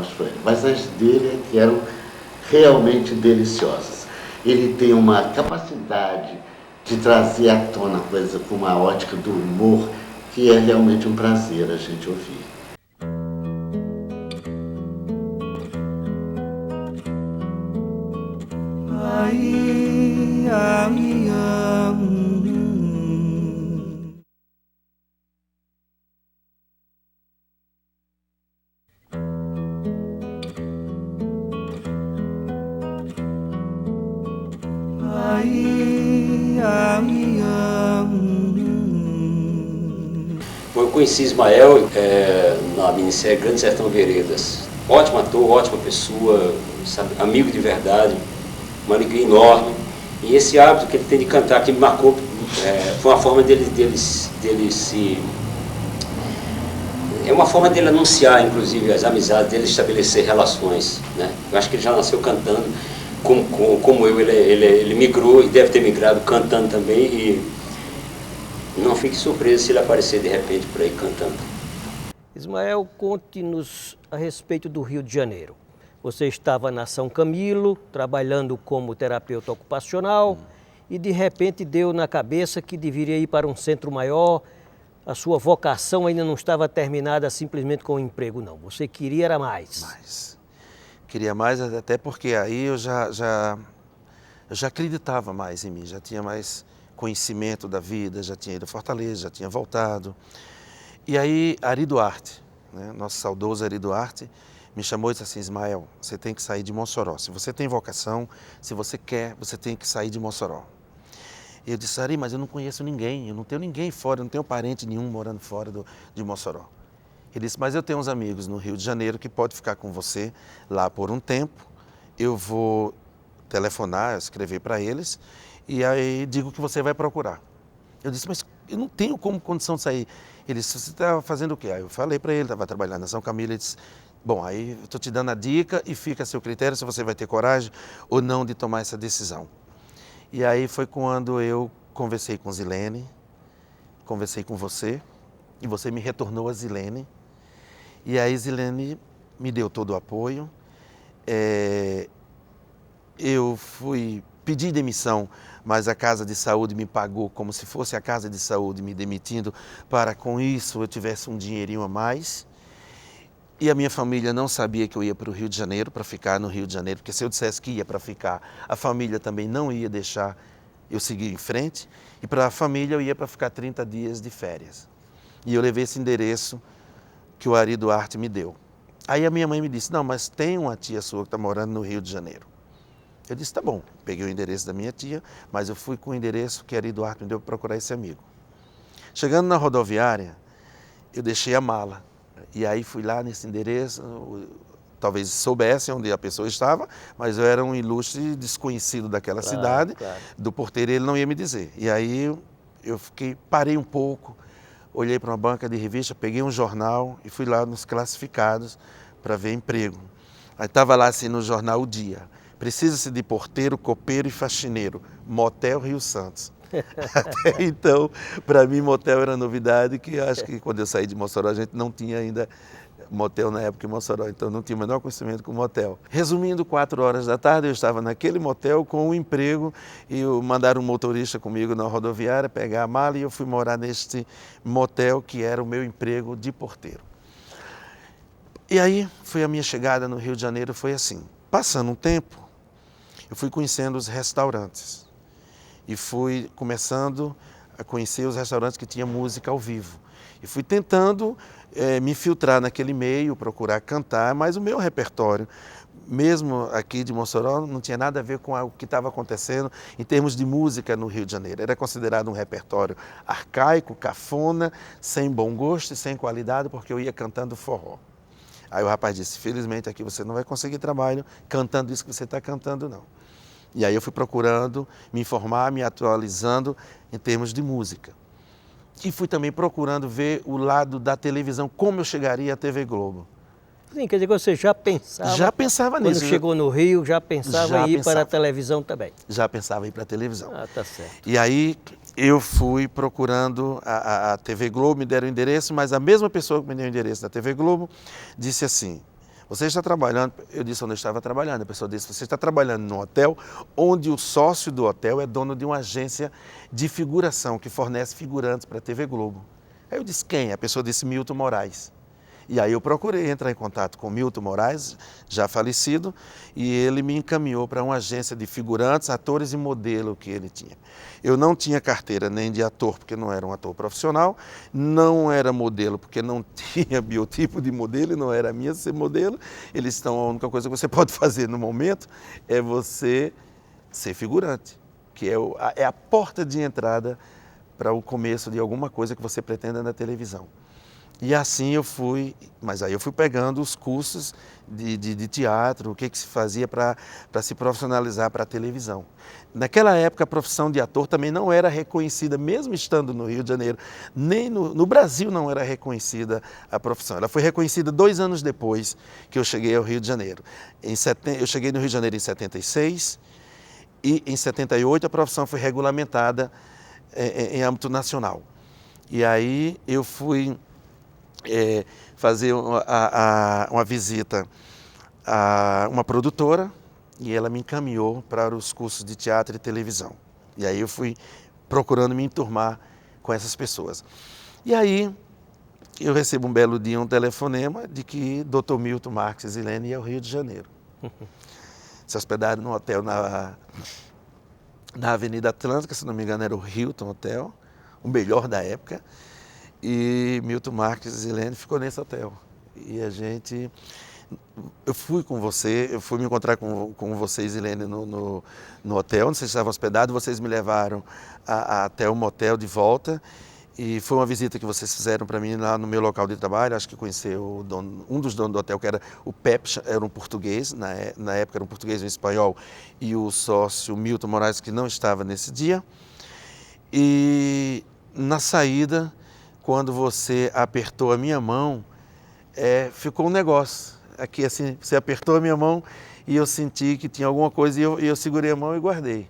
novas para ele, mas as dele é que eram realmente deliciosas. Ele tem uma capacidade de trazer à tona coisa com uma ótica do humor que é realmente um prazer a gente ouvir. Eu conheci Ismael na minissérie Grande Sertão Veredas. Ótimo ator, ótima pessoa, sabe, amigo de verdade, uma alegria enorme. E esse hábito que ele tem de cantar, que me marcou, foi uma forma dele se... É uma forma dele anunciar, inclusive, as amizades, dele estabelecer relações, né? Eu acho que ele já nasceu cantando, como eu, ele migrou e deve ter migrado cantando também, e não fique surpreso se ele aparecer de repente por aí cantando. Ismael, conte-nos a respeito do Rio de Janeiro. Você estava na São Camilo, trabalhando como terapeuta ocupacional, e de repente deu na cabeça que deveria ir para um centro maior. A sua vocação ainda não estava terminada simplesmente com o emprego, não. Você queria era mais. Queria mais, até porque aí eu já acreditava mais em mim, já tinha mais conhecimento da vida, já tinha ido a Fortaleza, já tinha voltado. E aí Ari Duarte, né, nosso saudoso Ari Duarte, me chamou e disse assim: Ismael, você tem que sair de Mossoró. Se você tem vocação, se você quer, você tem que sair de Mossoró. E eu disse: Ari, mas eu não conheço ninguém, eu não tenho ninguém fora, eu não tenho parente nenhum morando fora de Mossoró. Ele disse: mas eu tenho uns amigos no Rio de Janeiro que pode ficar com você lá por um tempo. Eu vou telefonar, escrever para eles e aí digo que você vai procurar. Eu disse: mas eu não tenho como condição de sair. Ele disse: você está fazendo o quê? Aí eu falei para ele, estava trabalhando na São Camilo, ele disse: bom, aí eu estou te dando a dica e fica a seu critério se você vai ter coragem ou não de tomar essa decisão. E aí foi quando eu conversei com Zilene, conversei com você, e você me retornou a Zilene. E aí Zilene me deu todo o apoio. Eu fui pedir demissão, mas a Casa de Saúde me pagou como se fosse a Casa de Saúde me demitindo, para com isso eu tivesse um dinheirinho a mais. E a minha família não sabia que eu ia para o Rio de Janeiro, para ficar no Rio de Janeiro, porque se eu dissesse que ia para ficar, a família também não ia deixar eu seguir em frente. E para a família eu ia para ficar 30 dias de férias. E eu levei esse endereço que o Ari Duarte me deu. Aí a minha mãe me disse: não, mas tem uma tia sua que está morando no Rio de Janeiro. Eu disse: tá bom. Peguei o endereço da minha tia, mas eu fui com o endereço que Ari Duarte me deu para procurar esse amigo. Chegando na rodoviária, eu deixei a mala. E aí fui lá nesse endereço, talvez soubesse onde a pessoa estava, mas eu era um ilustre desconhecido daquela cidade, claro. Do porteiro ele não ia me dizer. E aí eu parei um pouco, olhei para uma banca de revista, peguei um jornal e fui lá nos classificados para ver emprego. Aí estava lá assim no jornal O Dia: precisa-se de porteiro, copeiro e faxineiro, Motel Rio Santos. Até então, para mim, motel era novidade, que acho que quando eu saí de Mossoró, a gente não tinha ainda motel na época em Mossoró, então não tinha o menor conhecimento com motel. Resumindo, 4 horas da tarde, eu estava naquele motel com um emprego e mandaram um motorista comigo na rodoviária pegar a mala e eu fui morar neste motel que era o meu emprego de porteiro. E aí, foi a minha chegada no Rio de Janeiro, foi assim. Passando um tempo, eu fui conhecendo os restaurantes. E fui começando a conhecer os restaurantes que tinham música ao vivo. E fui tentando me infiltrar naquele meio, procurar cantar, mas o meu repertório, mesmo aqui de Mossoró, não tinha nada a ver com o que estava acontecendo em termos de música no Rio de Janeiro. Era considerado um repertório arcaico, cafona, sem bom gosto e sem qualidade, porque eu ia cantando forró. Aí o rapaz disse: felizmente aqui você não vai conseguir trabalho cantando isso que você está cantando, não. E aí eu fui procurando me informar, me atualizando em termos de música. E fui também procurando ver o lado da televisão, como eu chegaria à TV Globo. Sim, quer dizer que você já pensava... Já pensava nisso. Quando chegou no Rio, já pensava em ir para a televisão também. Já pensava em ir para a televisão. Ah, tá certo. E aí eu fui procurando a TV Globo, me deram o endereço, mas a mesma pessoa que me deu o endereço da TV Globo disse assim: você está trabalhando, eu disse onde eu estava trabalhando, a pessoa disse, você está trabalhando num hotel onde o sócio do hotel é dono de uma agência de figuração que fornece figurantes para a TV Globo. Aí eu disse, quem? A pessoa disse, Milton Moraes. E aí eu procurei entrar em contato com Milton Moraes, já falecido, e ele me encaminhou para uma agência de figurantes, atores e modelo que ele tinha. Eu não tinha carteira nem de ator, porque não era um ator profissional, não era modelo, porque não tinha biotipo de modelo, e não era a minha ser modelo. Eles estão, a única coisa que você pode fazer no momento é você ser figurante, que é a porta de entrada para o começo de alguma coisa que você pretenda na televisão. E assim eu fui, mas aí eu fui pegando os cursos de teatro, o que se fazia para se profissionalizar para a televisão. Naquela época a profissão de ator também não era reconhecida, mesmo estando no Rio de Janeiro, nem no Brasil não era reconhecida a profissão. Ela foi reconhecida 2 anos depois que eu cheguei ao Rio de Janeiro. Eu cheguei no Rio de Janeiro em 76 e em 78 a profissão foi regulamentada em âmbito nacional. E aí eu fui fazer uma visita a uma produtora e ela me encaminhou para os cursos de teatro e televisão. E aí eu fui procurando me enturmar com essas pessoas. E aí eu recebo um belo dia um telefonema de que Dr. Milton Marques Silene ia ao Rio de Janeiro. Se hospedaram num hotel na Avenida Atlântica, se não me engano era o Hilton Hotel, o melhor da época. E Milton Marques Silene ficou nesse hotel. E eu fui com você, eu fui me encontrar com você e Silene no hotel, onde vocês estavam hospedados, vocês me levaram até o motel de volta. E foi uma visita que vocês fizeram para mim lá no meu local de trabalho, acho que conheceu um dos donos do hotel, que era o Pepe, era um português, na época era um português e um espanhol, e o sócio Milton Moraes, que não estava nesse dia. E na saída, quando você apertou a minha mão, ficou um negócio. Aqui assim, você apertou a minha mão e eu senti que tinha alguma coisa e eu segurei a mão e guardei.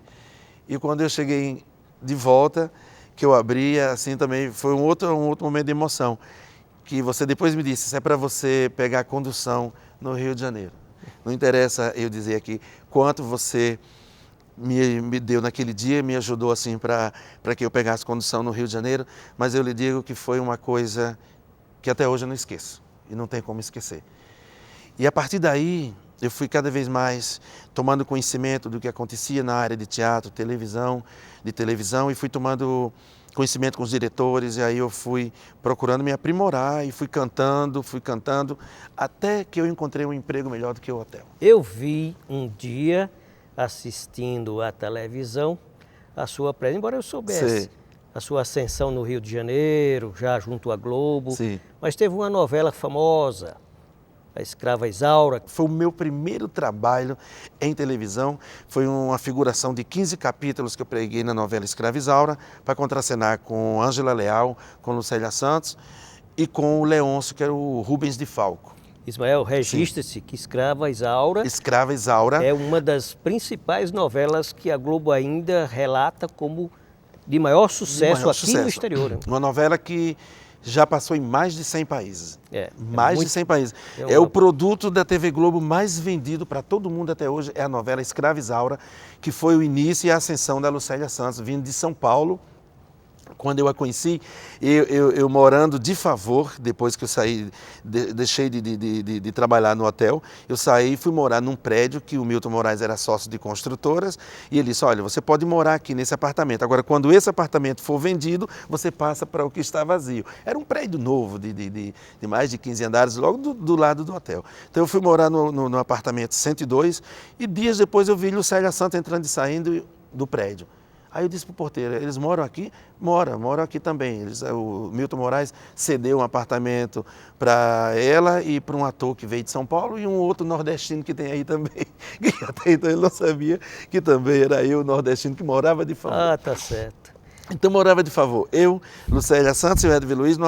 E quando eu cheguei de volta, que eu abri, assim também foi um outro momento de emoção. Que você depois me disse, isso é para você pegar a condução no Rio de Janeiro. Não interessa eu dizer aqui quanto você me deu naquele dia, me ajudou assim para que eu pegasse condução no Rio de Janeiro, mas eu lhe digo que foi uma coisa que até hoje eu não esqueço, e não tem como esquecer. E a partir daí, eu fui cada vez mais tomando conhecimento do que acontecia na área de teatro, de televisão, e fui tomando conhecimento com os diretores, e aí eu fui procurando me aprimorar, e fui cantando, até que eu encontrei um emprego melhor do que o hotel. Eu vi um dia, assistindo à televisão, a sua présença, embora eu soubesse Sim. a sua ascensão no Rio de Janeiro, já junto à Globo, Sim. mas teve uma novela famosa, A Escrava Isaura. Foi o meu primeiro trabalho em televisão, foi uma figuração de 15 capítulos que eu preguei na novela Escrava Isaura, para contracenar com Ângela Leal, com Lucélia Santos e com o Leôncio, que era o Rubens de Falco. Ismael, registre-se que Escrava Isaura é uma das principais novelas que a Globo ainda relata como de maior sucesso no exterior. Uma novela que já passou em mais de 100 países. De 100 países. É o produto da TV Globo mais vendido para todo mundo até hoje, é a novela Escrava Isaura, que foi o início e a ascensão da Lucélia Santos, vindo de São Paulo. Quando eu a conheci, eu morando de favor, depois que eu saí, deixei de trabalhar no hotel, eu saí e fui morar num prédio que o Milton Moraes era sócio de construtoras, e ele disse, olha, você pode morar aqui nesse apartamento, agora quando esse apartamento for vendido, você passa para o que está vazio. Era um prédio novo, de mais de 15 andares, logo do lado do hotel. Então eu fui morar no apartamento 102, e dias depois eu vi Lucélia Santos entrando e saindo do prédio. Aí eu disse para o porteiro, eles moram aqui? Moram aqui também. O Milton Moraes cedeu um apartamento para ela e para um ator que veio de São Paulo e um outro nordestino que tem aí também. Que até então ele não sabia que também era eu, nordestino, que morava de favor. Ah, tá certo. Então morava de favor. Eu, Lucélia Santos e o Edwin Luiz num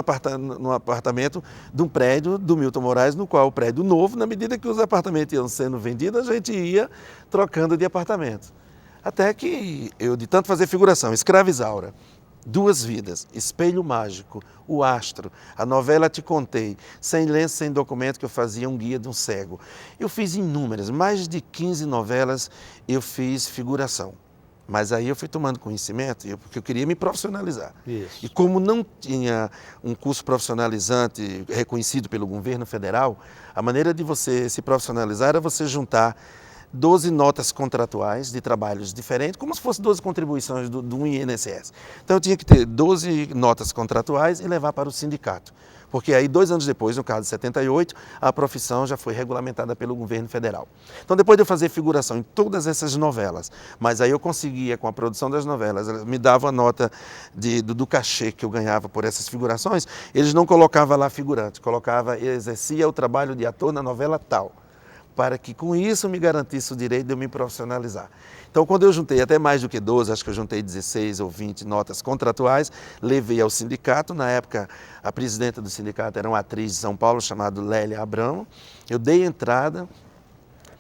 apartamento de um prédio do Milton Moraes, no qual o prédio novo, na medida que os apartamentos iam sendo vendidos, a gente ia trocando de apartamento. Até que eu, de tanto fazer figuração, Escrava Isaura, Duas Vidas, Espelho Mágico, O Astro, a novela Te Contei, Sem Lenço, Sem Documento, que eu fazia um guia de um cego. Eu fiz inúmeras, mais de 15 novelas eu fiz figuração. Mas aí eu fui tomando conhecimento, porque eu queria me profissionalizar. Isso. E como não tinha um curso profissionalizante reconhecido pelo governo federal, a maneira de você se profissionalizar era você juntar 12 notas contratuais de trabalhos diferentes, como se fosse 12 contribuições do INSS. Então eu tinha que ter 12 notas contratuais e levar para o sindicato. Porque aí 2 anos depois, no caso de 78, a profissão já foi regulamentada pelo governo federal. Então depois de eu fazer figuração em todas essas novelas, mas aí eu conseguia, com a produção das novelas, elas me davam a nota do cachê que eu ganhava por essas figurações, eles não colocavam lá figurante, exercia o trabalho de ator na novela tal, para que com isso me garantisse o direito de eu me profissionalizar. Então, quando eu juntei até mais do que 12, acho que eu juntei 16 ou 20 notas contratuais, levei ao sindicato. Na época, a presidenta do sindicato era uma atriz de São Paulo chamada Lélia Abramo. Eu dei entrada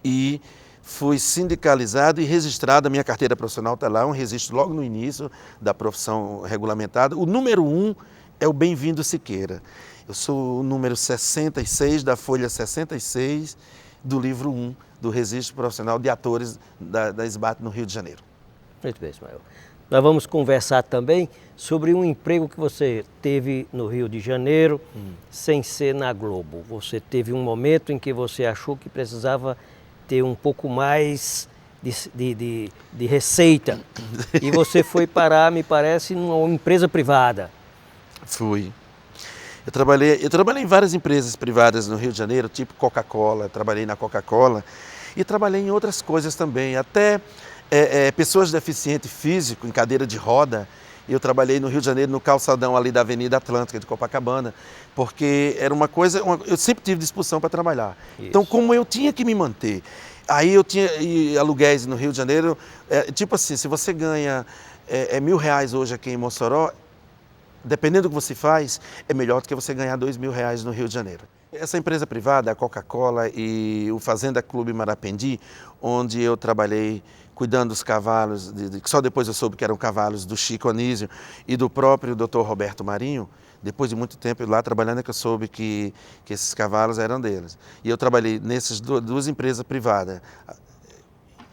e fui sindicalizado e registrado. A minha carteira profissional está lá, um registro logo no início da profissão regulamentada. O número 1 é o Bem-vindo Siqueira. Eu sou o número 66 da folha 66 do livro 1 do Registro Profissional de Atores da SBAT no Rio de Janeiro. Muito bem, Ismael. Nós vamos conversar também sobre um emprego que você teve no Rio de Janeiro, sem ser na Globo. Você teve um momento em que você achou que precisava ter um pouco mais de receita e você foi parar, me parece, numa empresa privada. Fui. Eu trabalhei em várias empresas privadas no Rio de Janeiro, tipo Coca-Cola, trabalhei na Coca-Cola e trabalhei em outras coisas também, até pessoas deficientes físico, em cadeira de roda. Eu trabalhei no Rio de Janeiro, no calçadão ali da Avenida Atlântica de Copacabana, porque era uma coisa, eu sempre tive disposição para trabalhar. Isso. Então, como eu tinha que me manter, aí eu tinha aluguéis no Rio de Janeiro, tipo assim, se você ganha R$1.000 hoje aqui em Mossoró, dependendo do que você faz, é melhor do que você ganhar R$2.000 no Rio de Janeiro. Essa empresa privada, a Coca-Cola e o Fazenda Clube Marapendi, onde eu trabalhei cuidando dos cavalos, que só depois eu soube que eram cavalos do Chico Anísio e do próprio Dr. Roberto Marinho. Depois de muito tempo lá trabalhando é que eu soube que esses cavalos eram deles. E eu trabalhei nessas duas empresas privadas.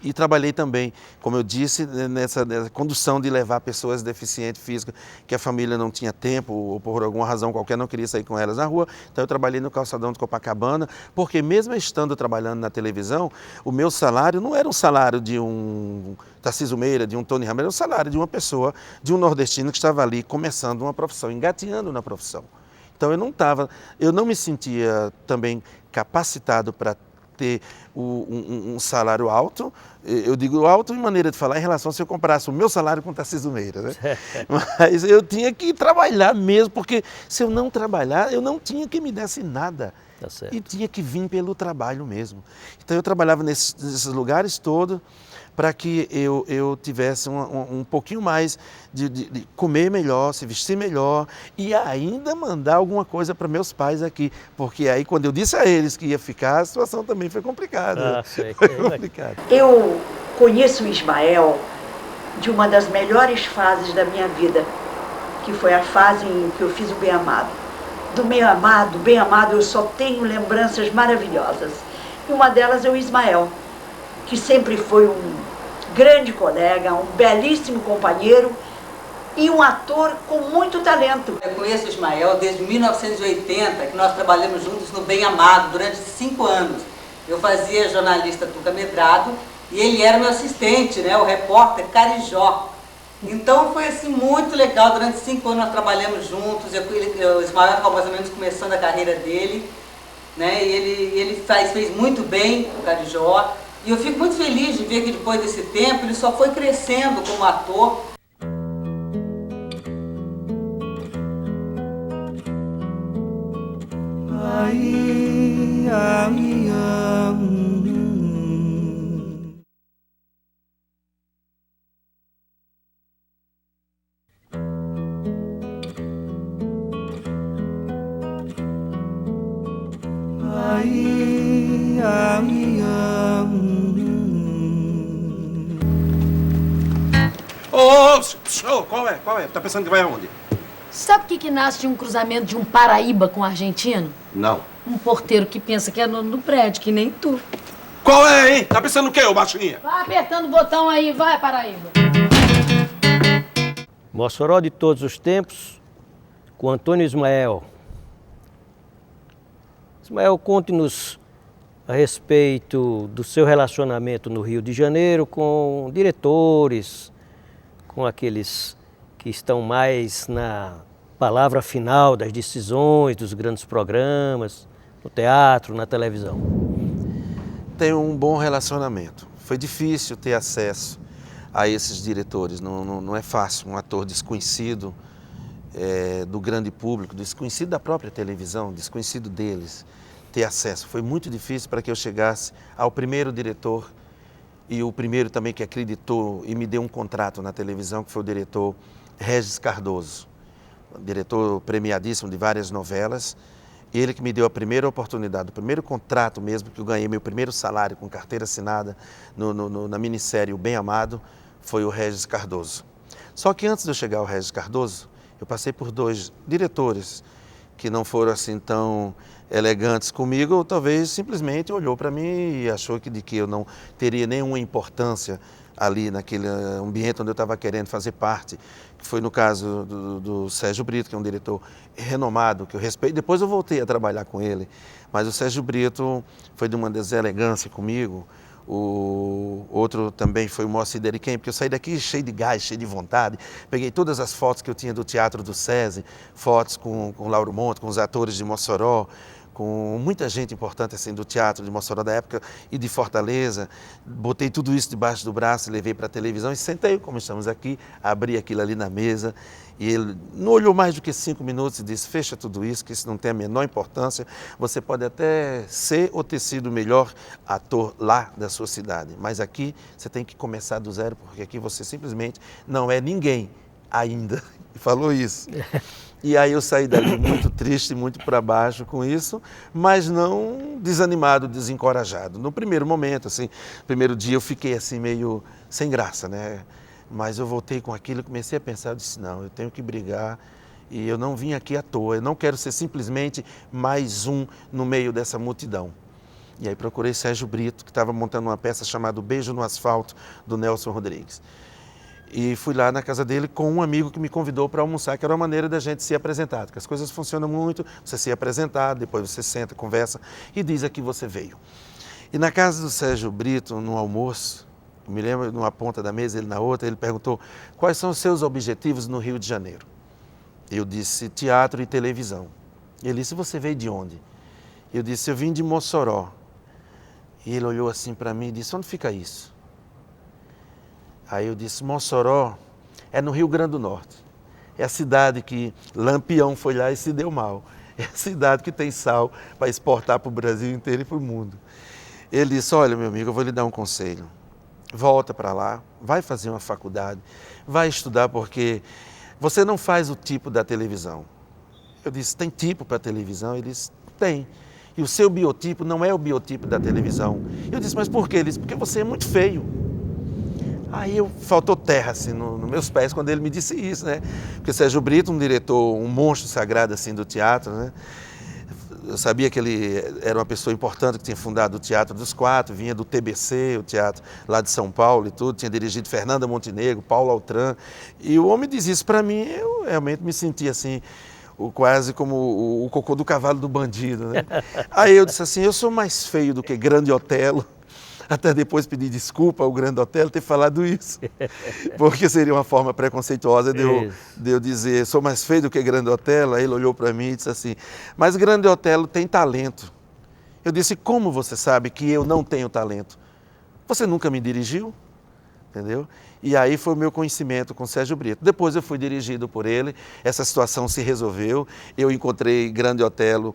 E trabalhei também, como eu disse, nessa condução de levar pessoas deficientes físicas, que a família não tinha tempo, ou por alguma razão qualquer não queria sair com elas na rua. Então eu trabalhei no calçadão de Copacabana, porque mesmo estando trabalhando na televisão, o meu salário não era um salário de um Tarcísio Meira, de um Tony Ramos, era um salário de uma pessoa, de um nordestino que estava ali começando uma profissão, engateando na profissão. Então eu não me sentia também capacitado para ter um salário alto. Eu digo alto em maneira de falar em relação a se eu comparasse o meu salário com o Tarcísio Meira, né? Mas eu tinha que trabalhar mesmo, porque se eu não trabalhar, eu não tinha que me desse nada. Tá certo. E tinha que vir pelo trabalho mesmo. Então eu trabalhava nesses lugares todos para que eu tivesse um pouquinho mais de comer melhor, se vestir melhor e ainda mandar alguma coisa para meus pais aqui. Porque aí, quando eu disse a eles que ia ficar, a situação também foi complicada. Sei. Foi complicada. Eu conheço o Ismael de uma das melhores fases da minha vida, que foi a fase em que eu fiz o Bem Amado. Do Bem Amado, eu só tenho lembranças maravilhosas. E uma delas é o Ismael, que sempre foi um grande colega, um belíssimo companheiro e um ator com muito talento. Eu conheço o Ismael desde 1980, que nós trabalhamos juntos no Bem Amado durante 5 anos. Eu fazia jornalista Tuca Medrado e ele era meu assistente, né, o repórter Carijó. Então foi assim muito legal, durante 5 anos nós trabalhamos juntos, o Ismael estava mais ou menos começando a carreira dele, né, e ele fez muito bem o Carijó. E eu fico muito feliz de ver que depois desse tempo ele só foi crescendo como ator. Oh, Qual é? Qual é? Tá pensando que vai aonde? Sabe o que nasce de um cruzamento de um Paraíba com argentino? Não. Um porteiro que pensa que é dono do prédio, que nem tu. Qual é, hein? Tá pensando o quê, ô baixinha? Vai apertando o botão aí, vai, Paraíba. Mossoró de todos os tempos, com Antônio Ismael. Ismael, conte-nos a respeito do seu relacionamento no Rio de Janeiro com diretores, com aqueles que estão mais na palavra final das decisões, dos grandes programas, no teatro, na televisão. Tenho um bom relacionamento. Foi difícil ter acesso a esses diretores. Não é fácil um ator desconhecido do grande público, desconhecido da própria televisão, desconhecido deles, ter acesso. Foi muito difícil para que eu chegasse ao primeiro diretor e o primeiro também que acreditou e me deu um contrato na televisão, que foi o diretor Regis Cardoso, diretor premiadíssimo de várias novelas. Ele que me deu a primeira oportunidade, o primeiro contrato mesmo, que eu ganhei meu primeiro salário com carteira assinada na minissérie O Bem Amado, foi o Regis Cardoso. Só que antes de eu chegar ao Regis Cardoso, eu passei por 2 diretores que não foram assim tão elegantes comigo, ou talvez simplesmente olhou para mim e achou que eu não teria nenhuma importância ali naquele ambiente onde eu estava querendo fazer parte, que foi no caso do Sérgio Brito, que é um diretor renomado, que eu respeito. Depois eu voltei a trabalhar com ele, mas o Sérgio Brito foi de uma deselegância comigo. O outro também foi o Moacir Deriquem, porque eu saí daqui cheio de gás, cheio de vontade. Peguei todas as fotos que eu tinha do Teatro do SESI, fotos com Lauro Monte, com os atores de Mossoró, com muita gente importante assim, do teatro de Mossoró da época e de Fortaleza. Botei tudo isso debaixo do braço, levei para a televisão e sentei, como estamos aqui, abri aquilo ali na mesa. E ele não olhou mais do que 5 minutos e disse: fecha tudo isso, que isso não tem a menor importância. Você pode até ser ou ter sido o melhor ator lá da sua cidade, mas aqui você tem que começar do zero, porque aqui você simplesmente não é ninguém ainda. E falou isso. E aí eu saí dali muito triste, muito para baixo com isso, mas não desanimado, desencorajado. No primeiro momento, assim, primeiro dia eu fiquei assim meio sem graça, né? Mas eu voltei com aquilo e comecei a pensar, eu disse, não, eu tenho que brigar e eu não vim aqui à toa, eu não quero ser simplesmente mais um no meio dessa multidão. E aí procurei Sérgio Brito, que estava montando uma peça chamada Beijo no Asfalto, do Nelson Rodrigues. E fui lá na casa dele com um amigo que me convidou para almoçar, que era uma maneira da gente se apresentar, porque as coisas funcionam muito, você se apresentar, depois você senta, conversa e diz a que você veio. E na casa do Sérgio Brito, no almoço, me lembro, numa ponta da mesa, ele na outra, ele perguntou: quais são os seus objetivos no Rio de Janeiro? Eu disse: teatro e televisão. Ele disse: você veio de onde? Eu disse: eu vim de Mossoró. E ele olhou assim para mim e disse: onde fica isso? Aí eu disse: Mossoró é no Rio Grande do Norte. É a cidade que Lampião foi lá e se deu mal. É a cidade que tem sal para exportar para o Brasil inteiro e para o mundo. Ele disse: olha, meu amigo, eu vou lhe dar um conselho. Volta para lá, vai fazer uma faculdade, vai estudar, porque você não faz o tipo da televisão. Eu disse: tem tipo para televisão? Ele disse: tem. E o seu biotipo não é o biotipo da televisão. Eu disse: mas por quê? Ele disse: porque você é muito feio. Aí faltou terra assim, nos meus pés quando ele me disse isso, né? Porque Sérgio Brito, um diretor, um monstro sagrado assim do teatro, né? Eu sabia que ele era uma pessoa importante, que tinha fundado o Teatro dos Quatro, vinha do TBC, o teatro lá de São Paulo e tudo, tinha dirigido Fernanda Montenegro, Paulo Altran, e o homem diz isso para mim, eu realmente me senti assim, quase como o cocô do cavalo do bandido, né? Aí eu disse assim: eu sou mais feio do que Grande Otelo. Até depois pedir desculpa ao Grande Otelo ter falado isso, porque seria uma forma preconceituosa de eu dizer: sou mais feio do que Grande Otelo. Aí ele olhou para mim e disse assim: mas Grande Otelo tem talento. Eu disse: como você sabe que eu não tenho talento? Você nunca me dirigiu? Entendeu? E aí foi o meu conhecimento com Sérgio Brito. Depois eu fui dirigido por ele, essa situação se resolveu, eu encontrei Grande Otelo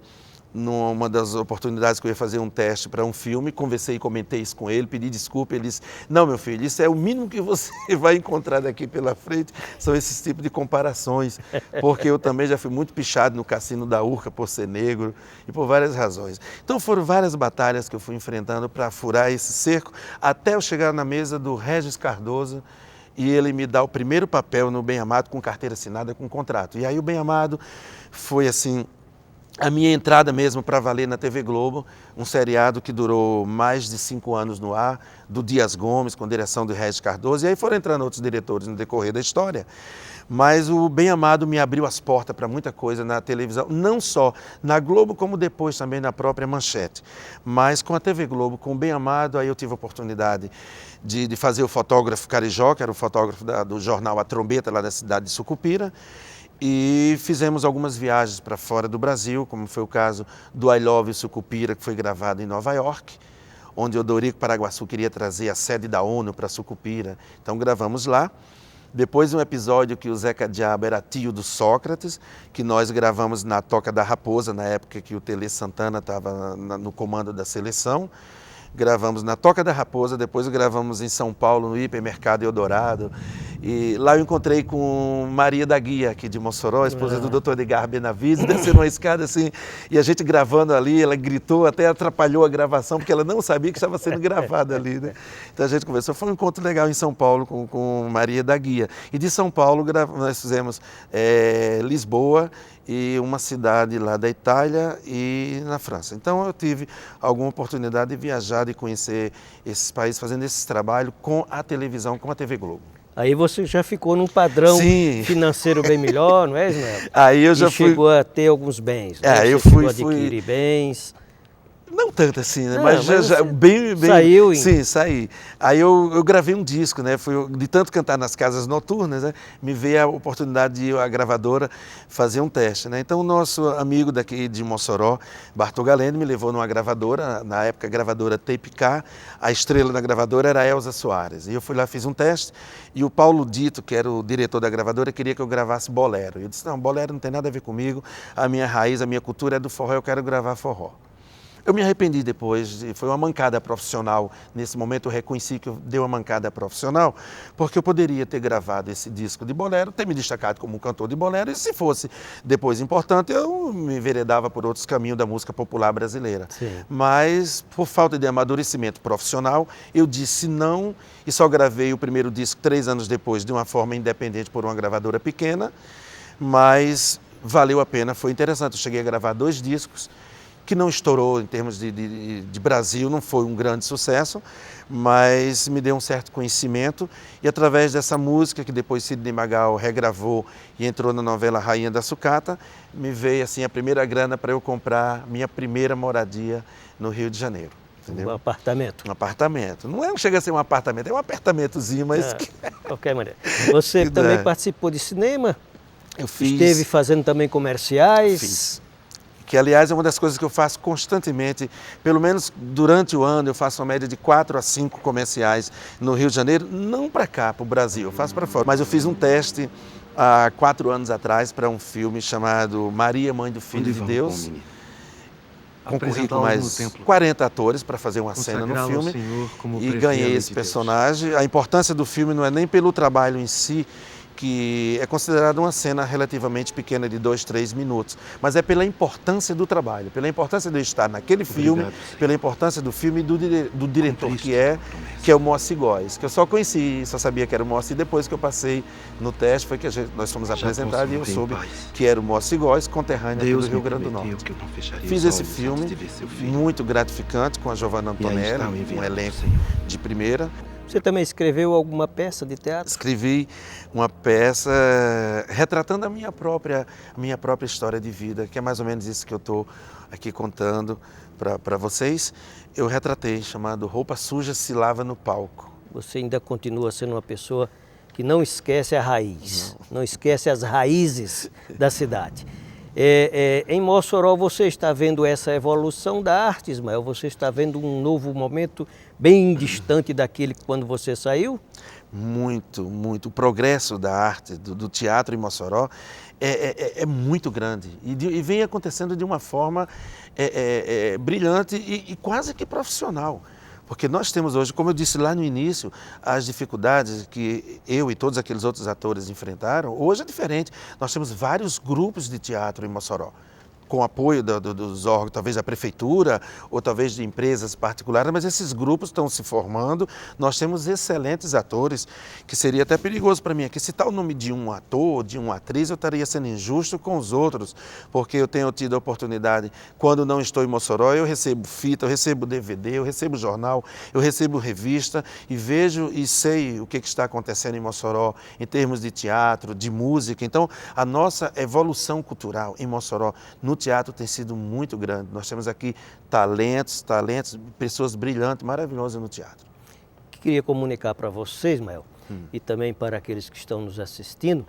numa das oportunidades que eu ia fazer um teste para um filme, conversei e comentei isso com ele, pedi desculpa, ele disse: não, meu filho, isso é o mínimo que você vai encontrar daqui pela frente, são esses tipos de comparações, porque eu também já fui muito pichado no Cassino da Urca por ser negro e por várias razões. Então foram várias batalhas que eu fui enfrentando para furar esse cerco, até eu chegar na mesa do Regis Cardoso e ele me dá o primeiro papel no Bem Amado com carteira assinada, com contrato. E aí o Bem Amado foi assim, a minha entrada mesmo para valer na TV Globo, um seriado que durou mais de 5 anos no ar, do Dias Gomes, com direção do Regis Cardoso, e aí foram entrando outros diretores no decorrer da história. Mas o Bem Amado me abriu as portas para muita coisa na televisão, não só na Globo, como depois também na própria Manchete. Mas com a TV Globo, com o Bem Amado, aí eu tive a oportunidade de fazer o fotógrafo Carijó, que era o fotógrafo do jornal A Trombeta, lá da cidade de Sucupira. E fizemos algumas viagens para fora do Brasil, como foi o caso do I Love Sucupira, que foi gravado em Nova York, onde o Eudorico Paraguaçu queria trazer a sede da ONU para Sucupira. Então gravamos lá. Depois um episódio que o Zeca Diabo era tio do Sócrates, que nós gravamos na Toca da Raposa, na época que o Tele Santana estava no comando da seleção. Gravamos na Toca da Raposa, depois gravamos em São Paulo, no Hipermercado Eldorado. E lá eu encontrei com Maria da Guia, aqui de Mossoró, esposa do Dr. Edgar Benavides, descendo uma escada assim, e a gente gravando ali, ela gritou, até atrapalhou a gravação, porque ela não sabia que estava sendo gravada ali, né? Então a gente conversou, foi um encontro legal em São Paulo com Maria da Guia. E de São Paulo nós fizemos Lisboa, e uma cidade lá da Itália e na França. Então eu tive alguma oportunidade de viajar e conhecer esses países fazendo esse trabalho com a televisão, com a TV Globo. Aí você já ficou num padrão Sim. financeiro bem melhor, não é, Ismael? Aí eu já e fui... chegou a ter alguns bens, né? Eu Você fui chegou a adquirir bens. Não tanto assim, né? Não, mas já bem... Saiu? Sim, saí. Aí eu gravei um disco, né? De tanto cantar nas casas noturnas, né? Me veio a oportunidade de ir à gravadora fazer um teste, né? Então o nosso amigo daqui de Mossoró, Bartol Galeno, me levou numa gravadora, na época a gravadora Tape K, a estrela da gravadora era a Elza Soares. E eu fui lá, fiz um teste, e o Paulo Dito, que era o diretor da gravadora, queria que eu gravasse bolero. Eu disse, não, bolero não tem nada a ver comigo, a minha raiz, a minha cultura é do forró, eu quero gravar forró. Eu me arrependi depois, foi uma mancada profissional. Nesse momento eu reconheci que eu dei uma mancada profissional, porque eu poderia ter gravado esse disco de bolero, ter me destacado como um cantor de bolero, e se fosse depois importante, eu me enveredava por outros caminhos da música popular brasileira. Sim. Mas, por falta de amadurecimento profissional, eu disse não, e só gravei o primeiro disco 3 anos depois, de uma forma independente por uma gravadora pequena, mas valeu a pena, foi interessante. Eu cheguei a gravar 2 discos, que não estourou em termos de Brasil, não foi um grande sucesso, mas me deu um certo conhecimento, e através dessa música, que depois Sidney Magal regravou e entrou na novela Rainha da Sucata, me veio assim a primeira grana para eu comprar minha primeira moradia no Rio de Janeiro. Entendeu? Um apartamento. Um apartamento. Não chega a ser um apartamento, é um apartamentozinho, mas... De qualquer maneira. Você também participou de cinema? Eu fiz. Esteve fazendo também comerciais? Fiz. Que, aliás, é uma das coisas que eu faço constantemente, pelo menos durante o ano, eu faço uma média de 4 a 5 comerciais no Rio de Janeiro, não para cá, para o Brasil, eu faço para fora. Mas eu fiz um teste há 4 anos atrás para um filme chamado Maria, Mãe do Filho de Deus, com currículo mais 40 atores para fazer uma cena no filme, e ganhei esse personagem. A importância do filme não é nem pelo trabalho em si, que é considerada uma cena relativamente pequena de 2, 3 minutos, mas é pela importância do trabalho, pela importância de eu estar naquele filme, pela importância do filme e do diretor que é o Moacir Góes, que eu só conheci, só sabia que era o Moacir depois que eu passei no teste, foi que nós fomos apresentados e eu soube que era o Moacir Góes, conterrâneo do Rio Grande do Norte. Fiz esse filme, muito gratificante, com a Giovanna Antonelli, um elenco de primeira. Você também escreveu alguma peça de teatro? Escrevi uma peça retratando a minha própria história de vida, que é mais ou menos isso que eu estou aqui contando para vocês. Eu retratei, chamado Roupa Suja se Lava no Palco. Você ainda continua sendo uma pessoa que não esquece a raiz, não esquece as raízes da cidade. Em Mossoró você está vendo essa evolução da arte, Ismael? Você está vendo um novo momento bem distante daquele quando você saiu? Muito, muito. O progresso da arte, do teatro em Mossoró é muito grande e vem acontecendo de uma forma brilhante e quase que profissional. Porque nós temos hoje, como eu disse lá no início, as dificuldades que eu e todos aqueles outros atores enfrentaram, hoje é diferente. Nós temos vários grupos de teatro em Mossoró. com apoio dos órgãos, talvez da prefeitura ou talvez de empresas particulares, mas esses grupos estão se formando. Nós temos excelentes atores, que seria até perigoso para mim aqui citar o nome de um ator, de uma atriz, eu estaria sendo injusto com os outros, porque eu tenho tido a oportunidade, quando não estou em Mossoró, eu recebo fita, eu recebo DVD, eu recebo jornal, eu recebo revista e vejo e sei o que está acontecendo em Mossoró em termos de teatro, de música. Então, a nossa evolução cultural em Mossoró, no teatro, tem sido muito grande. Nós temos aqui talentos, pessoas brilhantes, maravilhosas no teatro. Queria comunicar para vocês, Ismael, e também para aqueles que estão nos assistindo,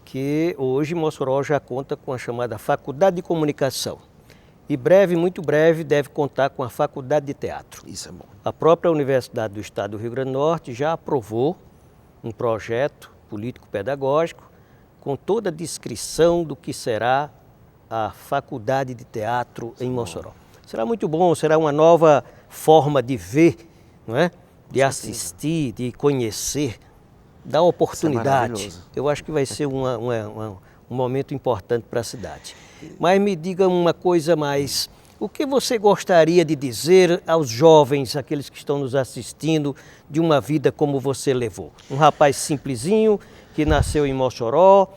que hoje Mossoró já conta com a chamada Faculdade de Comunicação. E breve, muito breve, deve contar com a Faculdade de Teatro. Isso é bom. A própria Universidade do Estado do Rio Grande do Norte já aprovou um projeto político-pedagógico com toda a descrição do que será a Faculdade de Teatro em Mossoró. Será muito bom, será uma nova forma de ver, não é? De assistir, de conhecer, dar oportunidade. Eu acho que vai ser um momento importante para a cidade. Mas me diga uma coisa mais, o que você gostaria de dizer aos jovens, aqueles que estão nos assistindo, de uma vida como você levou? Um rapaz simplesinho, que nasceu em Mossoró,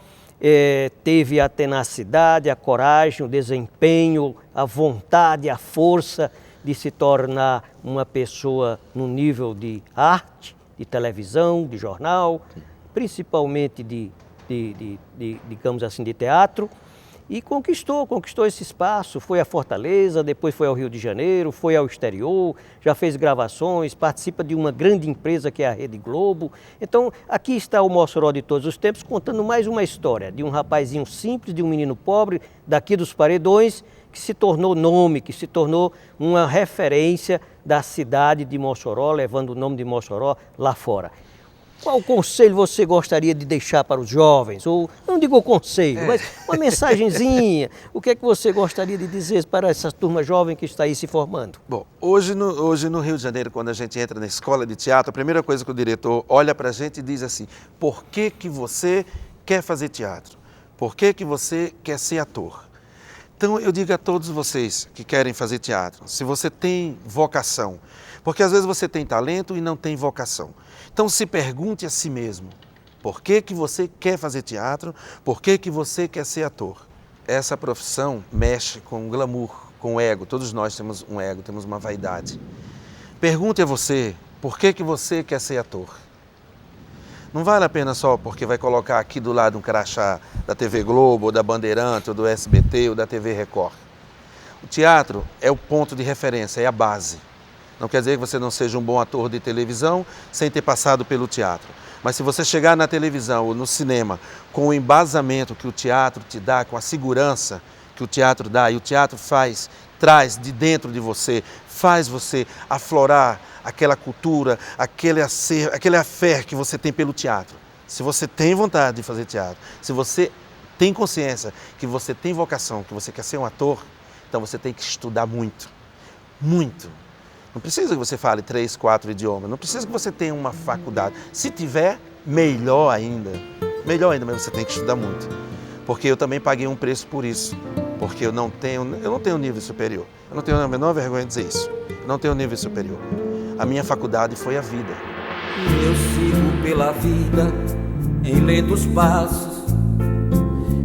teve a tenacidade, a coragem, o desempenho, a vontade, a força de se tornar uma pessoa no nível de arte, de televisão, de jornal, principalmente digamos assim, de teatro. E conquistou esse espaço, foi a Fortaleza, depois foi ao Rio de Janeiro, foi ao exterior, já fez gravações, participa de uma grande empresa que é a Rede Globo. Então, aqui está o Mossoró de todos os tempos, contando mais uma história de um rapazinho simples, de um menino pobre, daqui dos Paredões, que se tornou nome, que se tornou uma referência da cidade de Mossoró, levando o nome de Mossoró lá fora. Qual conselho você gostaria de deixar para os jovens? Ou, não digo conselho, mas uma mensagenzinha. O que é que você gostaria de dizer para essa turma jovem que está aí se formando? Bom, hoje no Rio de Janeiro, quando a gente entra na escola de teatro, a primeira coisa que o diretor olha para a gente e diz assim: por que você quer fazer teatro? Por que você quer ser ator? Então eu digo a todos vocês que querem fazer teatro, se você tem vocação, porque às vezes você tem talento e não tem vocação. Então se pergunte a si mesmo, por que você quer fazer teatro? Por que você quer ser ator? Essa profissão mexe com o glamour, com o ego. Todos nós temos um ego, temos uma vaidade. Pergunte a você, por que você quer ser ator? Não vale a pena só porque vai colocar aqui do lado um crachá da TV Globo, ou da Bandeirante, ou do SBT, ou da TV Record. O teatro é o ponto de referência, é a base. Não quer dizer que você não seja um bom ator de televisão sem ter passado pelo teatro. Mas se você chegar na televisão ou no cinema com o embasamento que o teatro te dá, com a segurança que o teatro dá, e o teatro traz de dentro de você, faz você aflorar aquela cultura, aquele affair que você tem pelo teatro. Se você tem vontade de fazer teatro, se você tem consciência que você tem vocação, que você quer ser um ator, então você tem que estudar muito, muito. Não precisa que você fale 3, 4 idiomas, não precisa que você tenha uma faculdade. Se tiver, melhor ainda, mas você tem que estudar muito. Porque eu também paguei um preço por isso, porque eu não tenho nível superior. Eu não tenho a menor vergonha de dizer isso. Eu não tenho nível superior. A minha faculdade foi a vida. Eu sigo pela vida em lentos passos,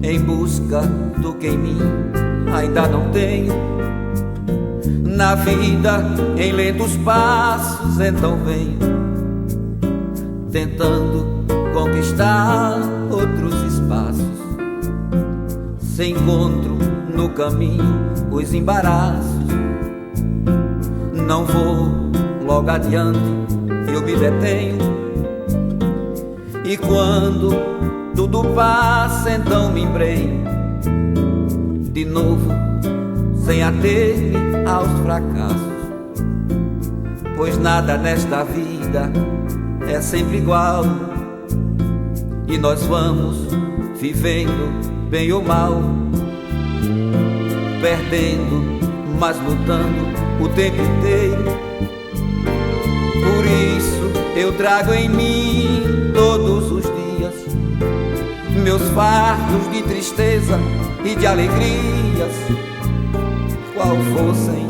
em busca do que em mim ainda não tenho. Na vida em lentos passos, então venho tentando conquistar outros espaços. Se encontro no caminho os embaraços, não vou logo adiante, eu me detenho. E quando tudo passa, então me embrenho de novo, sem ater-me aos fracassos. Pois nada nesta vida é sempre igual, e nós vamos vivendo bem ou mal, perdendo, mas lutando o tempo inteiro. Por isso eu trago em mim todos os dias meus fartos de tristeza e de alegrias, qual fossem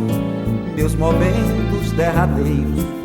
meus momentos derradeiros.